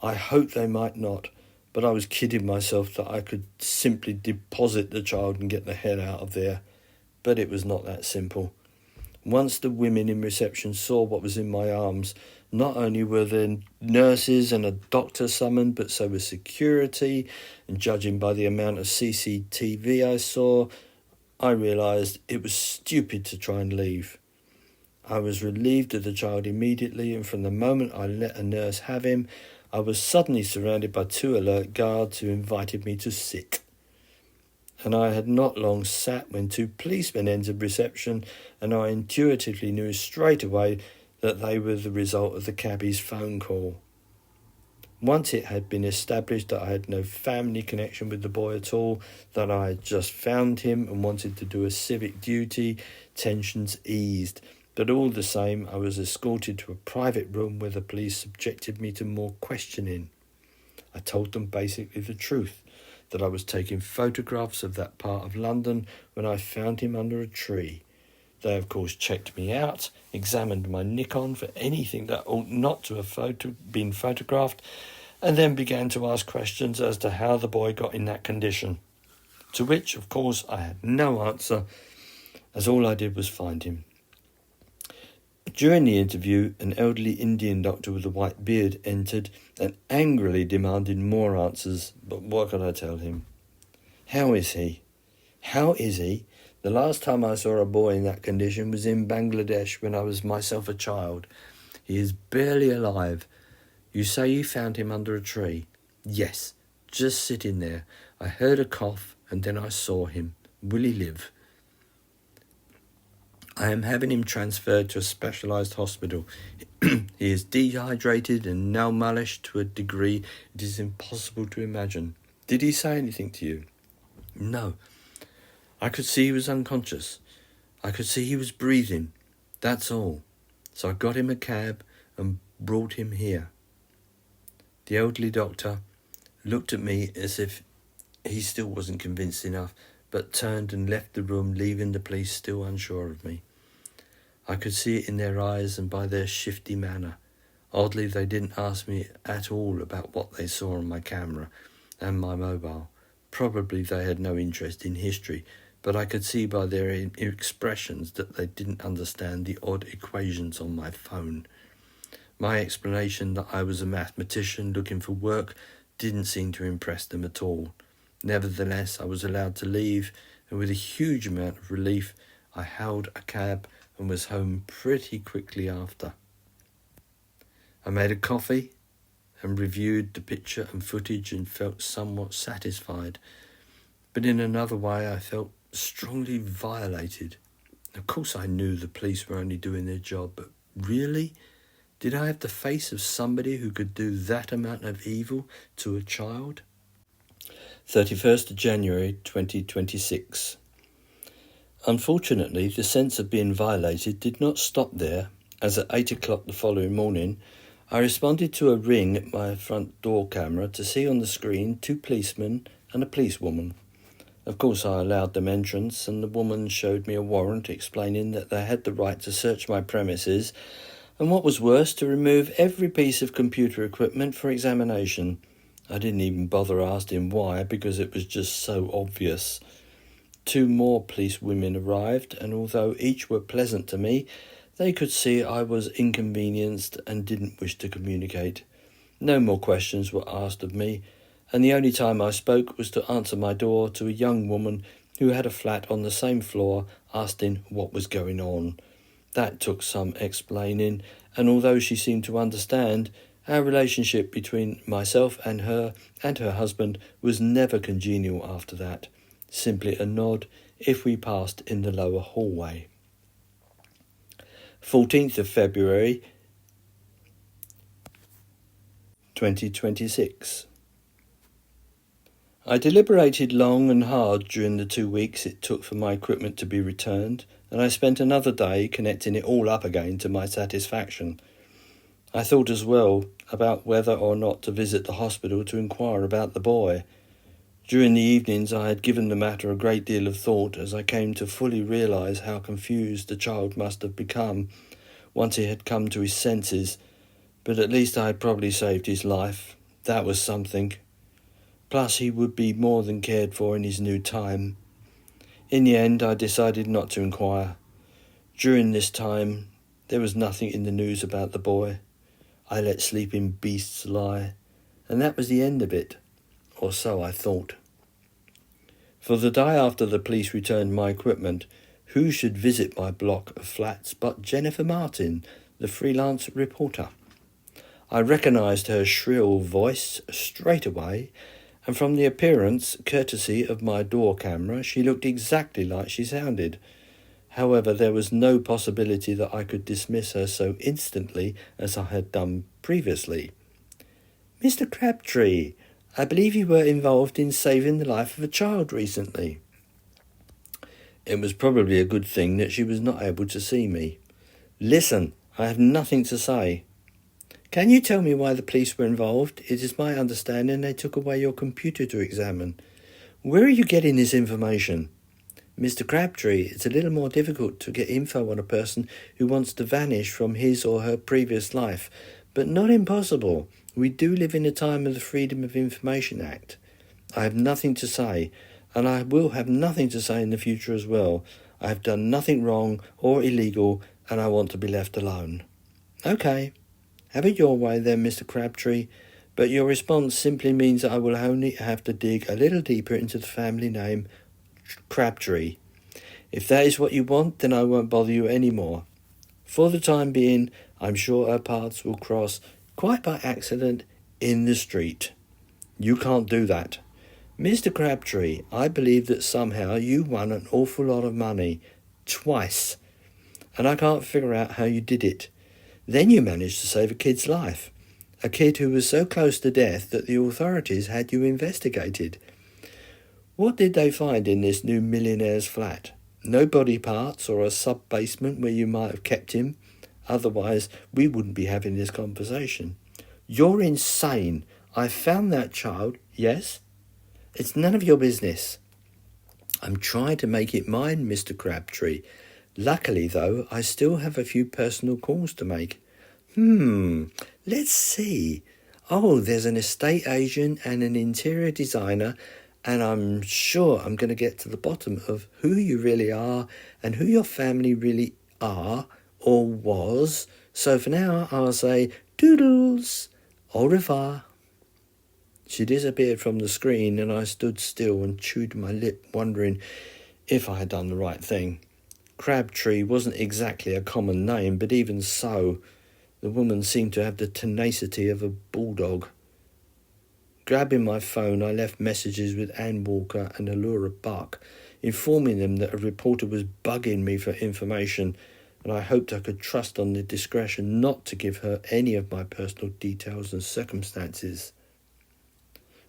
I hoped they might not, but I was kidding myself that I could simply deposit the child and get the hell out of there. But it was not that simple. Once the women in reception saw what was in my arms, not only were there nurses and a doctor summoned, but so was security, and judging by the amount of CCTV I saw, I realised it was stupid to try and leave. I was relieved of the child immediately, and from the moment I let a nurse have him, I was suddenly surrounded by 2 alert guards who invited me to sit. And I had not long sat when 2 policemen entered reception, and I intuitively knew straight away that they were the result of the cabbie's phone call. Once it had been established that I had no family connection with the boy at all, that I had just found him and wanted to do a civic duty, tensions eased. But all the same, I was escorted to a private room where the police subjected me to more questioning. I told them basically the truth, that I was taking photographs of that part of London when I found him under a tree. They, of course, checked me out, examined my Nikon for anything that ought not to have been photographed, and then began to ask questions as to how the boy got in that condition. To which, of course, I had no answer, as all I did was find him. During the interview, an elderly Indian doctor with a white beard entered and angrily demanded more answers, but what could I tell him? How is he? The last time I saw a boy in that condition was in Bangladesh when I was myself a child. He is barely alive. You say you found him under a tree? Yes, just sitting there. I heard a cough and then I saw him. Will he live? I am having him transferred to a specialised hospital. He is dehydrated and malnourished to a degree it is impossible to imagine. Did he say anything to you? No. I could see he was unconscious. I could see he was breathing. That's all. So I got him a cab and brought him here. The elderly doctor looked at me as if he still wasn't convinced enough, but turned and left the room, leaving the police still unsure of me. I could see it in their eyes and by their shifty manner. Oddly, they didn't ask me at all about what they saw on my camera and my mobile. Probably they had no interest in history, but I could see by their expressions that they didn't understand the odd equations on my phone. My explanation that I was a mathematician looking for work didn't seem to impress them at all. Nevertheless, I was allowed to leave, and with a huge amount of relief, I hailed a cab and was home pretty quickly after. I made a coffee and reviewed the picture and footage and felt somewhat satisfied, but in another way I felt strongly violated. Of course I knew the police were only doing their job, but really? Did I have the face of somebody who could do that amount of evil to a child? 31st of January 2026. Unfortunately, the sense of being violated did not stop there, as at 8 o'clock the following morning, I responded to a ring at my front door camera to see on the screen 2 policemen and a policewoman. Of course, I allowed them entrance, and the woman showed me a warrant explaining that they had the right to search my premises, and what was worse, to remove every piece of computer equipment for examination. I didn't even bother asking why, because it was just so obvious. 2 more police women arrived, and although each were pleasant to me, they could see I was inconvenienced and didn't wish to communicate. No more questions were asked of me, and the only time I spoke was to answer my door to a young woman who had a flat on the same floor, asking what was going on. That took some explaining, and although she seemed to understand, our relationship between myself and her husband was never congenial after that. Simply a nod if we passed in the lower hallway. 14th of February 2026. I deliberated long and hard during the 2 weeks it took for my equipment to be returned, and I spent another day connecting it all up again to my satisfaction. I thought as well about whether or not to visit the hospital to inquire about the boy. During the evenings I had given the matter a great deal of thought, as I came to fully realise how confused the child must have become once he had come to his senses, but at least I had probably saved his life. That was something. Plus he would be more than cared for in his new time. In the end I decided not to inquire. During this time there was nothing in the news about the boy. I let sleeping beasts lie, and that was the end of it. Or so I thought. For the day after the police returned my equipment, who should visit my block of flats but Jennifer Martin, the freelance reporter. I recognised her shrill voice straight away, and from the appearance, courtesy of my door camera, she looked exactly like she sounded. However, there was no possibility that I could dismiss her so instantly as I had done previously. "Mr. Crabtree, I believe you were involved in saving the life of a child recently." It was probably a good thing that she was not able to see me. "Listen, I have nothing to say." "Can you tell me why the police were involved? It is my understanding they took away your computer to examine." "Where are you getting this information?" "Mr. Crabtree, it's a little more difficult to get info on a person who wants to vanish from his or her previous life, but not impossible. We do live in a time of the Freedom of Information Act. I have nothing to say, and I will have nothing to say in the future as well. I have done nothing wrong or illegal, and I want to be left alone." "Okay, have it your way then, Mr. Crabtree, but your response simply means that I will only have to dig a little deeper into the family name Crabtree. If that is what you want, then I won't bother you any more. For the time being, I'm sure our paths will cross, quite by accident, in the street." "You can't do that. Mr. Crabtree, I believe that somehow you won an awful lot of money. Twice. And I can't figure out how you did it. Then you managed to save a kid's life. A kid who was so close to death that the authorities had you investigated. What did they find in this new millionaire's flat? No body parts or a sub-basement where you might have kept him? Otherwise, we wouldn't be having this conversation. You're insane. I found that child, yes? It's none of your business. I'm trying to make it mine, Mr. Crabtree. Luckily, though, I still have a few personal calls to make. Let's see. Oh, there's an estate agent and an interior designer, and I'm sure I'm going to get to the bottom of who you really are and who your family really are or was. So for now, I'll say doodles, au revoir. She disappeared from the screen, and I stood still and chewed my lip, wondering if I had done the right thing. Crabtree wasn't exactly a common name, but even so, the woman seemed to have the tenacity of a bulldog. Grabbing my phone, I left messages with Ann Walker and Allura Buck, informing them that a reporter was bugging me for information, and I hoped I could trust on their discretion not to give her any of my personal details and circumstances.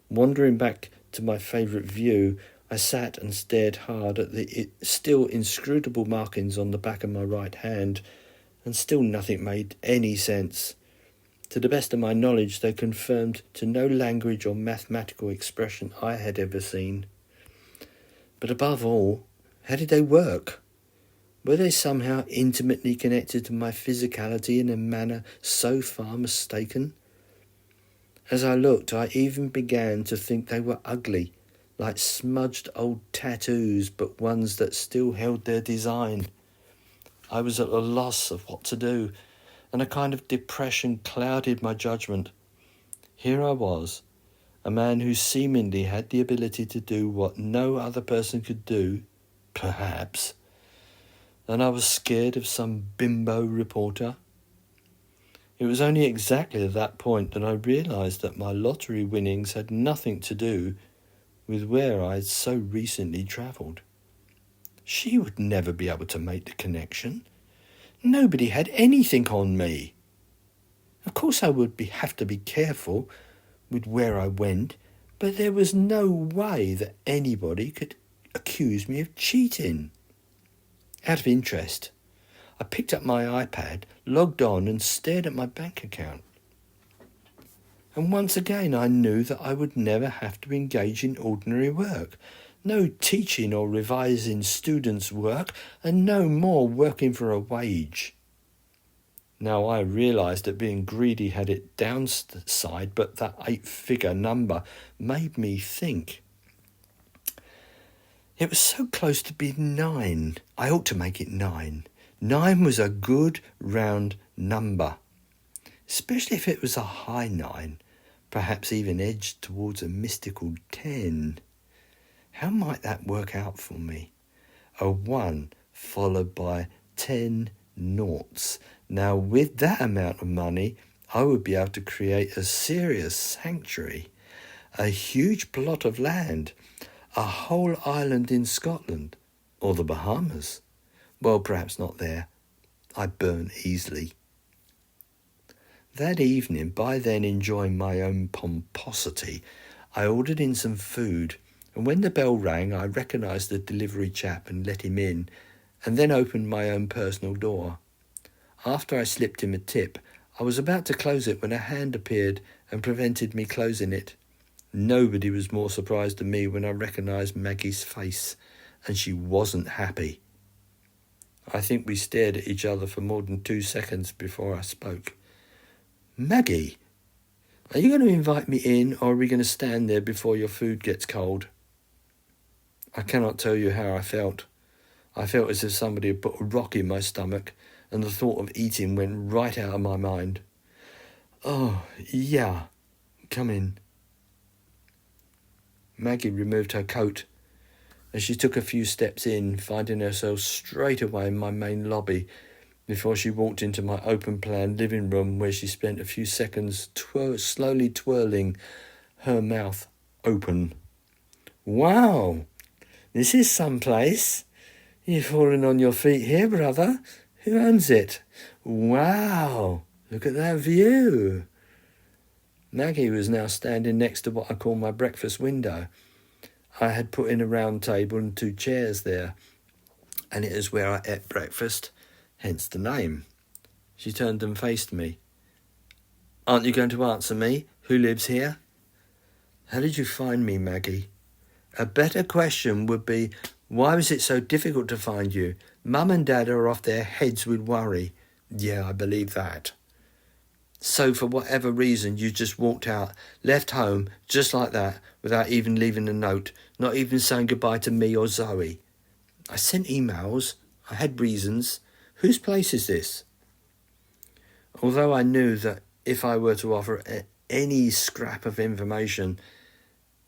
Wandering back to my favourite view, I sat and stared hard at the still inscrutable markings on the back of my right hand, and still nothing made any sense. To the best of my knowledge, they confirmed to no language or mathematical expression I had ever seen. But above all, how did they work? Were they somehow intimately connected to my physicality in a manner so far mistaken? As I looked, I even began to think they were ugly, like smudged old tattoos, but ones that still held their design. I was at a loss of what to do, and a kind of depression clouded my judgment. Here I was, a man who seemingly had the ability to do what no other person could do, perhaps, and I was scared of some bimbo reporter. It was only exactly at that point that I realised that my lottery winnings had nothing to do with where I had so recently travelled. She would never be able to make the connection. Nobody had anything on me. Of course I would have to be careful with where I went, but there was no way that anybody could accuse me of cheating. Out of interest, I picked up my iPad, logged on and stared at my bank account. And once again I knew that I would never have to engage in ordinary work. No teaching or revising students' work, and no more working for a wage. Now I realised that being greedy had its downside, but that 8-figure number made me think. It was so close to being 9. I ought to make it 9. 9 was a good round number, especially if it was a high 9, perhaps even edged towards a mystical 10. How might that work out for me? A 1 followed by 10 noughts. Now with that amount of money, I would be able to create a serious sanctuary, a huge plot of land, a whole island in Scotland, or the Bahamas. Well, perhaps not there. I burn easily. That evening, by then enjoying my own pomposity, I ordered in some food, and when the bell rang, I recognised the delivery chap and let him in, and then opened my own personal door. After I slipped him a tip, I was about to close it when a hand appeared and prevented me closing it. Nobody was more surprised than me when I recognised Maggie's face, and she wasn't happy. I think we stared at each other for more than 2 seconds before I spoke. Maggie, are you going to invite me in, or are we going to stand there before your food gets cold? I cannot tell you how I felt. I felt as if somebody had put a rock in my stomach, and the thought of eating went right out of my mind. Oh, yeah, come in. Maggie removed her coat, and she took a few steps in, finding herself straight away in my main lobby, before she walked into my open-plan living room, where she spent a few seconds slowly twirling her mouth open. Wow, this is some place. You've fallen on your feet here, brother. Who owns it? Wow, look at that view. Maggie was now standing next to what I call my breakfast window. I had put in a round table and 2 chairs there, and it is where I ate breakfast, hence the name. She turned and faced me. Aren't you going to answer me? Who lives here? How did you find me, Maggie? A better question would be, why was it so difficult to find you? Mum and Dad are off their heads with worry. Yeah, I believe that. So for whatever reason, you just walked out, left home, just like that, without even leaving a note, not even saying goodbye to me or Zoe. I sent emails. I had reasons. Whose place is this? Although I knew that if I were to offer any scrap of information,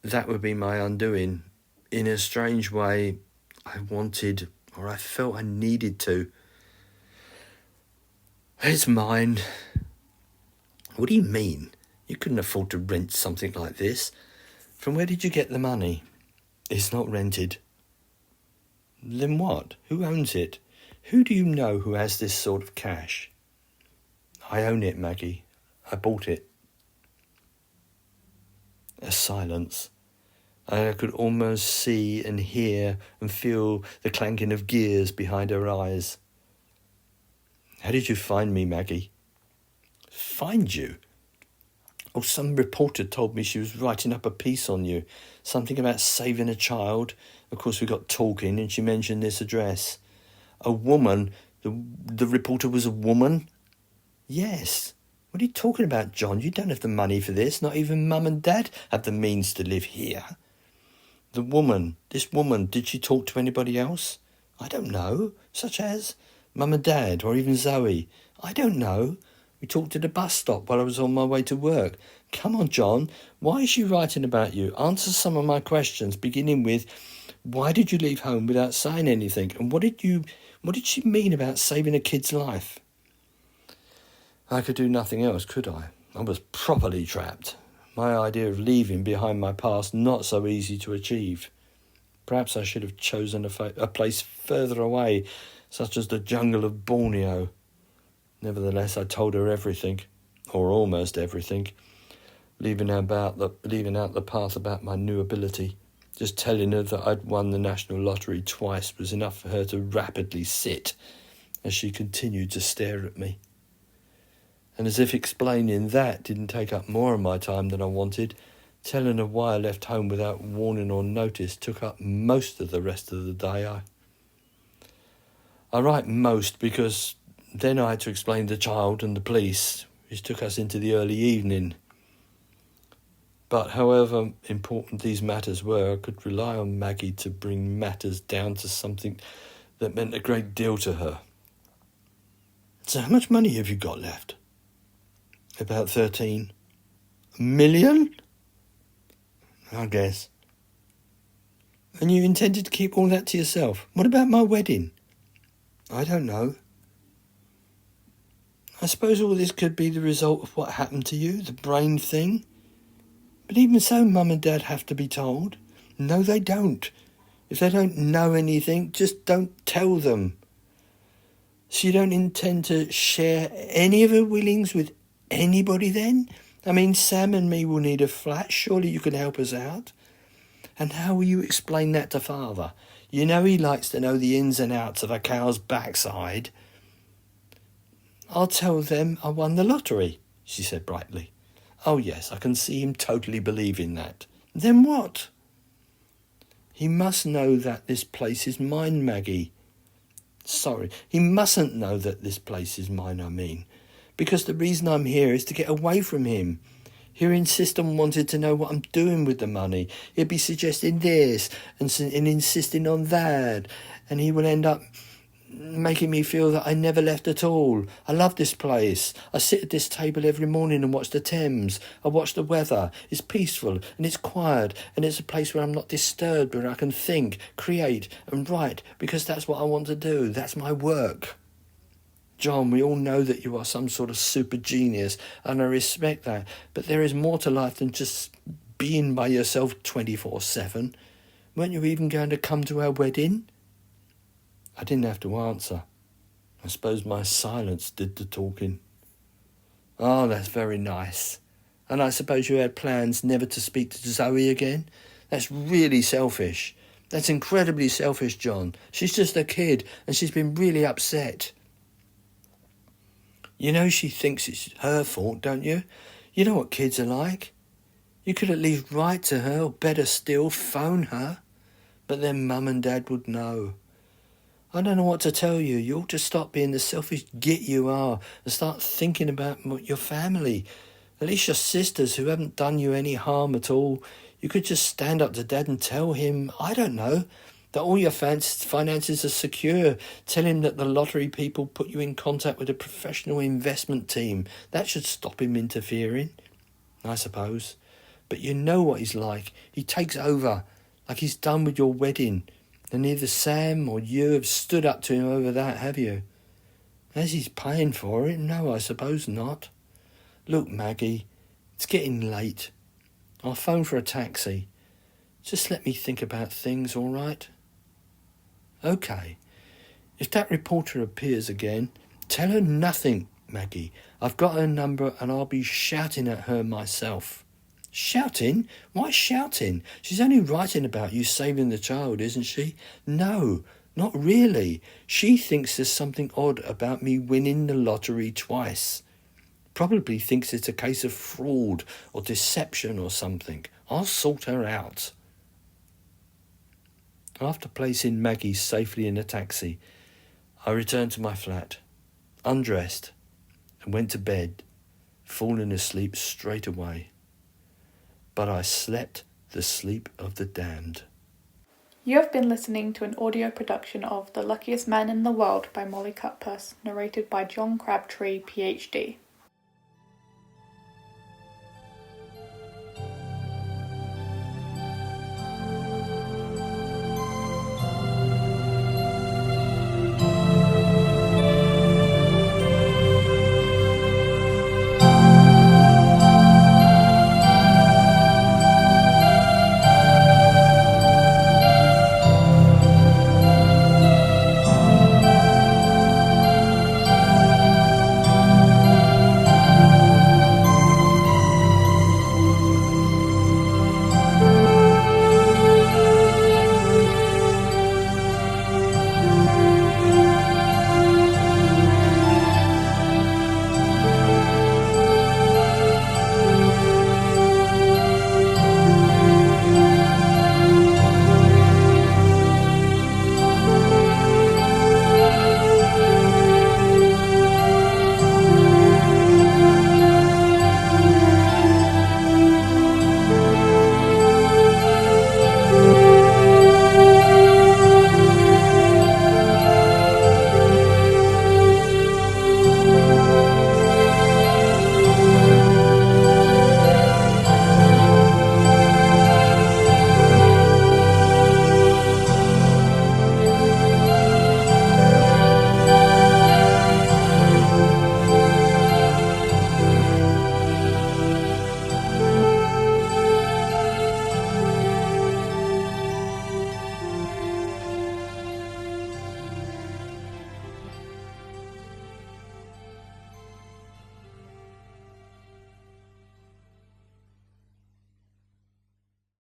that would be my undoing. In a strange way, I wanted, or I felt I needed to. It's mine. What do you mean? You couldn't afford to rent something like this. From where did you get the money? It's not rented. Then what? Who owns it? Who do you know who has this sort of cash? I own it, Maggie. I bought it. A silence. I could almost see and hear and feel the clanking of gears behind her eyes. How did you find me, Maggie? Find you? Oh, some reporter told me she was writing up a piece on you. Something about saving a child. Of course, we got talking and she mentioned this address. A woman? The reporter was a woman? Yes. What are you talking about, John? You don't have the money for this. Not even Mum and Dad have the means to live here. The woman, this woman, did she talk to anybody else? I don't know. Such as Mum and Dad, or even Zoe. I don't know. We talked at a bus stop while I was on my way to work. Come on, John. Why is she writing about you? Answer some of my questions, beginning with, why did you leave home without saying anything? And what did she mean about saving a kid's life? I could do nothing else, could I? I was properly trapped. My idea of leaving behind my past not so easy to achieve. Perhaps I should have chosen a place further away, such as the jungle of Borneo. Nevertheless, I told her everything, or almost everything, leaving out the path about my new ability. Just telling her that I'd won the national lottery twice was enough for her to rapidly sit as she continued to stare at me. And as if explaining that didn't take up more of my time than I wanted, telling her why I left home without warning or notice took up most of the rest of the day. I write most because then I had to explain the child and the police, which took us into the early evening. But however important these matters were, I could rely on Maggie to bring matters down to something that meant a great deal to her. So how much money have you got left? About 13. $1 million? I guess. And you intended to keep all that to yourself? What about my wedding? I don't know. I suppose all this could be the result of what happened to you, the brain thing. But even so, Mum and Dad have to be told. No, they don't. If they don't know anything, just don't tell them. So you don't intend to share any of her willings with anybody then? I mean, Sam and me will need a flat. Surely you can help us out. And how will you explain that to Father? You know he likes to know the ins and outs of a cow's backside. I'll tell them I won the lottery, she said brightly. Oh yes, I can see him totally believing that. Then what? He must know that this place is mine, Maggie. Sorry, he mustn't know that this place is mine, I mean. Because the reason I'm here is to get away from him. He'll insist on wanting to know what I'm doing with the money. He'll be suggesting this and insisting on that. And he will end up making me feel that I never left at all. I love this place. I sit at this table every morning and watch the Thames. I watch the weather. It's peaceful and it's quiet and it's a place where I'm not disturbed, where I can think, create and write because that's what I want to do. That's my work. John, we all know that you are some sort of super genius, and I respect that, but there is more to life than just being by yourself 24/7. Weren't you even going to come to our wedding? I didn't have to answer. I suppose my silence did the talking. Oh, that's very nice. And I suppose you had plans never to speak to Zoe again? That's really selfish. That's incredibly selfish, John. She's just a kid and she's been really upset. You know she thinks it's her fault, don't you? You know what kids are like. You could at least write to her, or better still, phone her. But then Mum and Dad would know. I don't know what to tell you. You ought to stop being the selfish git you are and start thinking about your family. At least your sisters who haven't done you any harm at all. You could just stand up to Dad and tell him, I don't know, that all your finances are secure. Tell him that the lottery people put you in contact with a professional investment team. That should stop him interfering, I suppose. But you know what he's like. He takes over, like he's done with your wedding. And neither Sam or you have stood up to him over that, have you? As he's paying for it, no, I suppose not. Look, Maggie, it's getting late. I'll phone for a taxi. Just let me think about things, all right? OK. If that reporter appears again, tell her nothing, Maggie. I've got her number and I'll be shouting at her myself. Shouting? Why shouting? She's only writing about you saving the child, isn't she? No, not really. She thinks there's something odd about me winning the lottery twice. Probably thinks it's a case of fraud or deception or something. I'll sort her out. After placing Maggie safely in a taxi, I returned to my flat, undressed, and went to bed, falling asleep straight away. But I slept the sleep of the damned. You have been listening to an audio production of The Luckiest Man in the World by Molly Cutpurse, narrated by John Crabtree PhD.